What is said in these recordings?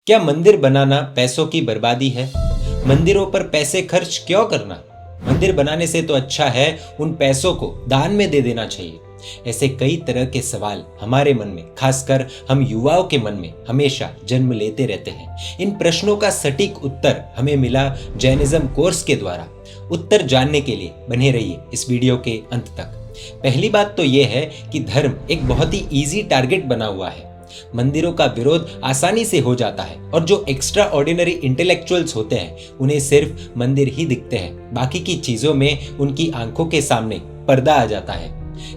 क्या मंदिर बनाना पैसों की बर्बादी है? मंदिरों पर पैसे खर्च क्यों करना? मंदिर बनाने से तो अच्छा है उन पैसों को दान में दे देना चाहिए। ऐसे कई तरह के सवाल हमारे मन में, खासकर हम युवाओं के मन में हमेशा जन्म लेते रहते हैं। इन प्रश्नों का सटीक उत्तर हमें मिला जैनिज्म कोर्स के द्वारा। उत्तर जानने के लिए बने रहिए इस वीडियो के अंत तक। पहली बात तो यह है कि धर्म एक बहुत ही इजी टारगेट बना हुआ है। मंदिरों का विरोध आसानी से हो जाता है और जो एक्स्ट्रा ऑर्डिनरी इंटेलेक्चुअल्स होते हैं उन्हें सिर्फ मंदिर ही दिखते हैं। बाकी की चीजों में उनकी आंखों के सामने पर्दा आ जाता है।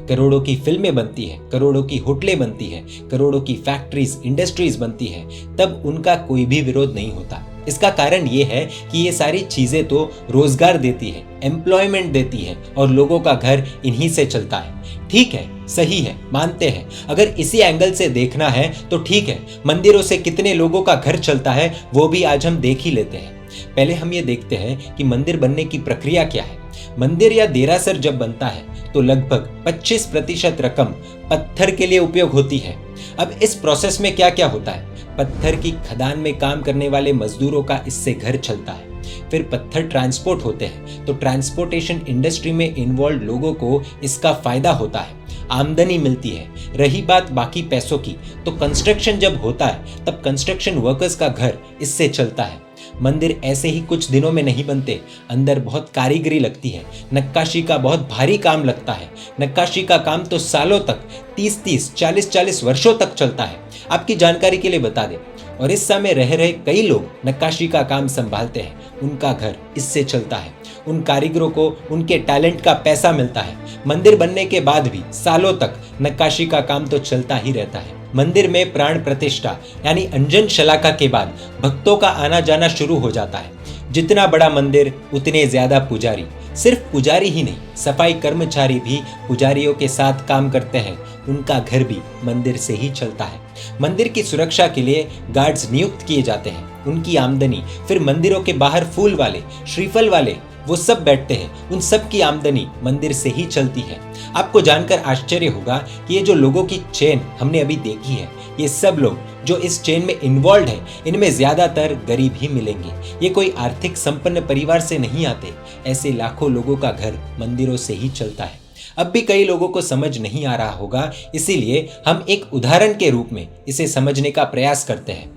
करोड़ों की फिल्में बनती है, करोड़ों की होटलें बनती है, करोड़ों की फैक्ट्रीज, इंडस्ट्रीज बनती है, तब उनका कोई भी विरोध नहीं होता। इसका कारण ये है कि ये सारी चीजें तो रोजगार देती है, एम्प्लॉयमेंट देती है और लोगों का घर इन्हीं से चलता है। ठीक है, सही है, मानते हैं। अगर इसी एंगल से देखना है तो ठीक है, मंदिरों से कितने लोगों का घर चलता है वो भी आज हम देख ही लेते हैं। पहले हम ये देखते हैं कि मंदिर बनने की प्रक्रिया क्या है। मंदिर या देरासर जब बनता है तो लगभग 25% रकम पत्थर के लिए उपयोग होती है। अब इस प्रोसेस में क्या क्या होता है? पत्थर की खदान में काम करने वाले मजदूरों का इससे घर चलता है। फिर पत्थर ट्रांसपोर्ट होते हैं तो ट्रांसपोर्टेशन इंडस्ट्री में इन्वॉल्व लोगों को इसका फायदा होता है, आमदनी मिलती है। रही बात बाकी पैसों की, तो कंस्ट्रक्शन जब होता है तब कंस्ट्रक्शन वर्कर्स का घर इससे चलता है। मंदिर ऐसे ही कुछ दिनों में नहीं बनते, अंदर बहुत कारीगरी लगती है, नक्काशी का बहुत भारी काम लगता है। नक्काशी का काम तो सालों तक, 30-30, 40-40 वर्षों तक चलता है। आपकी जानकारी के लिए बता दें, और इस समय रह रहे कई लोग नक्काशी का काम संभालते हैं, उनका घर इससे चलता है। उन कारीगरों को उनके टैलेंट का पैसा मिलता है। मंदिर बनने के बाद भी सालों तक नक्काशी का काम तो चलता ही रहता है। मंदिर में प्राण प्रतिष्ठा यानी अंजन शलाका के बाद भक्तों का आना जाना शुरू हो जाता है। जितना बड़ा मंदिर उतने ज्यादा पुजारी। सिर्फ पुजारी ही नहीं, सफाई कर्मचारी भी पुजारियों के साथ काम करते हैं। उनका घर भी मंदिर से ही चलता है। मंदिर की सुरक्षा के लिए गार्ड्स नियुक्त किए जाते हैं, उनकी आमदनी। फिर मंदिरों के बाहर फूल वाले, श्रीफल वाले, वो सब बैठते हैं, उन सब की आमदनी मंदिर से ही चलती है। आपको जानकर आश्चर्य होगा कि ये जो लोगों की चेन हमने अभी देखी है, ये सब लोग जो इस चेन में इन्वॉल्व हैं, इनमें ज्यादातर गरीब ही मिलेंगे। ये कोई आर्थिक संपन्न परिवार से नहीं आते। ऐसे लाखों लोगों का घर मंदिरों से ही चलता है। अब भी कई लोगों को समझ नहीं आ रहा होगा, इसीलिए हम एक उदाहरण के रूप में इसे समझने का प्रयास करते हैं।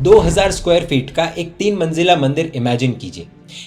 2000 स्क्वायर फीट का एक 3 मंजिला मंदिर इमेजिन कीजिए।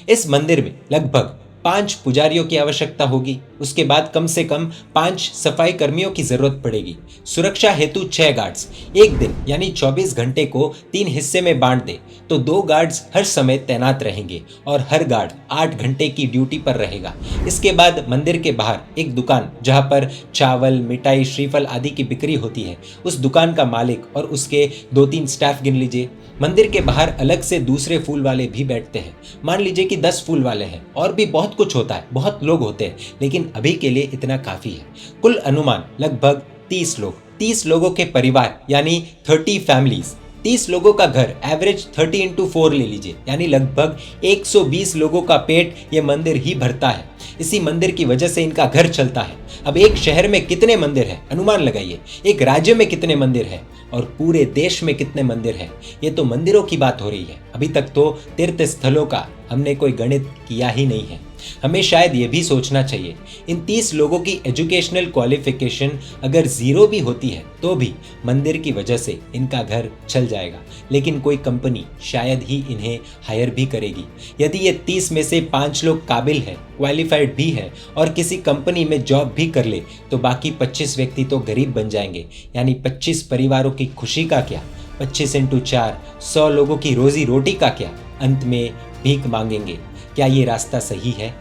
इस मंदिर में लगभग 5 पुजारियों की आवश्यकता होगी। उसके बाद कम से कम 5 सफाई कर्मियों की जरूरत पड़ेगी। सुरक्षा हेतु 6 गार्ड्स। एक दिन यानी 24 घंटे को 3 हिस्से में बांट दे तो 2 गार्ड्स हर समय तैनात रहेंगे और हर गार्ड 8 घंटे की ड्यूटी पर रहेगा। इसके बाद मंदिर के बाहर एक दुकान, जहां पर चावल, मिठाई, श्रीफल आदि की बिक्री होती है, उस दुकान का मालिक और उसके 2-3 स्टाफ गिन लीजिए। मंदिर के बाहर अलग से दूसरे फूल वाले भी बैठते हैं। मान लीजिए कि 10 फूल वाले हैं। और भी बहुत कुछ होता है, बहुत लोग होते हैं, लेकिन अभी के लिए इतना काफी है। कुल अनुमान लगभग 30 लोग, 30 लोगों के परिवार यानी 30 फैमिलीज। 30 लोगों का घर, एवरेज 30x4 ले लीजिए, यानी लगभग 120 लोगों का पेट ये मंदिर ही भरता है। इसी मंदिर की वजह से इनका घर चलता है। अब एक शहर में कितने मंदिर हैं, अनुमान लगाइए। एक राज्य में कितने मंदिर हैं और पूरे देश में कितने मंदिर हैं। ये तो मंदिरों की बात हो रही है। अभी तक तो तीर्थ स्थलों का हमने कोई गणित किया ही नहीं है। हमें शायद ये भी सोचना चाहिए, इन 30 लोगों की एजुकेशनल क्वालिफिकेशन अगर 0 भी होती है तो भी मंदिर की वजह से इनका घर चल जाएगा। लेकिन कोई कंपनी शायद ही इन्हें हायर भी करेगी। यदि ये 30 में से 5 लोग काबिल है, क्वालिफाइड भी है और किसी कंपनी में जॉब भी कर ले तो बाकी 25 व्यक्ति तो गरीब बन जाएंगे। यानी 25 परिवारों की खुशी का क्या, 25x4 100 लोगों की रोजी रोटी का क्या, अंत में भीख मांगेंगे। क्या ये रास्ता सही है?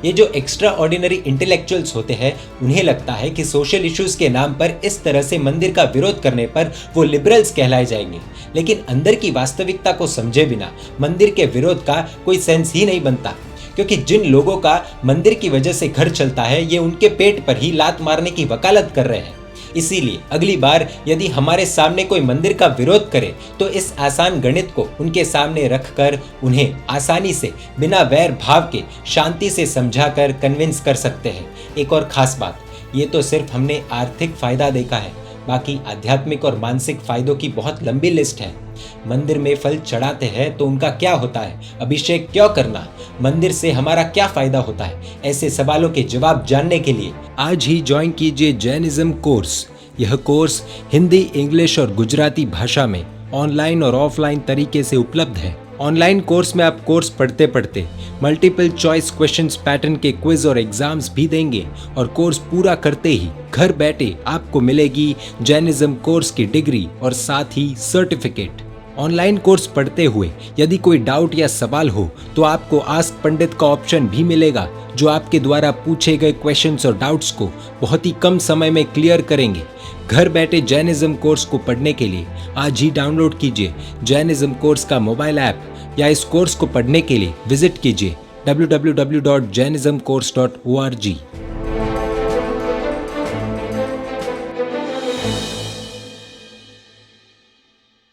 ये जो एक्स्ट्रा ऑर्डिनरी इंटेलेक्चुअल्स होते हैं, उन्हें लगता है कि सोशल इश्यूज के नाम पर इस तरह से मंदिर का विरोध करने पर वो लिबरल्स कहलाए जाएंगे। लेकिन अंदर की वास्तविकता को समझे बिना मंदिर के विरोध का कोई सेंस ही नहीं बनता, क्योंकि जिन लोगों का मंदिर की वजह से घर चलता है, ये उनके पेट पर ही लात मारने की वकालत कर रहे हैं। इसीलिए अगली बार यदि हमारे सामने कोई मंदिर का विरोध करे तो इस आसान गणित को उनके सामने रखकर उन्हें आसानी से बिना वैर भाव के शांति से समझाकर कन्विंस कर सकते हैं। एक और खास बात, ये तो सिर्फ हमने आर्थिक फायदा देखा है। बाकी आध्यात्मिक और मानसिक फायदों की बहुत लंबी लिस्ट है। मंदिर में फल चढ़ाते हैं तो उनका क्या होता है, अभिषेक क्यों करना, मंदिर से हमारा क्या फायदा होता है, ऐसे सवालों के जवाब जानने के लिए आज ही ज्वाइन कीजिए जैनिज्म कोर्स। यह कोर्स हिंदी, इंग्लिश और गुजराती भाषा में ऑनलाइन और ऑफलाइन तरीके से उपलब्ध है। ऑनलाइन कोर्स में आप कोर्स पढ़ते पढ़ते मल्टीपल चॉइस क्वेश्चंस पैटर्न के क्विज और एग्जाम्स भी देंगे और कोर्स पूरा करते ही घर बैठे आपको मिलेगी जैनिज्म कोर्स की डिग्री और साथ ही सर्टिफिकेट। ऑनलाइन कोर्स पढ़ते हुए यदि कोई डाउट या सवाल हो तो आपको आस्क पंडित का ऑप्शन भी मिलेगा, जो आपके द्वारा पूछे गए क्वेश्चंस और डाउट्स को बहुत ही कम समय में क्लियर करेंगे। घर बैठे जैनिज्म कोर्स को पढ़ने के लिए आज ही डाउनलोड कीजिए जैनिज्म कोर्स का मोबाइल ऐप या इस कोर्स को पढ़ने के लिए विजिट कीजिए www.jainismcourse.org।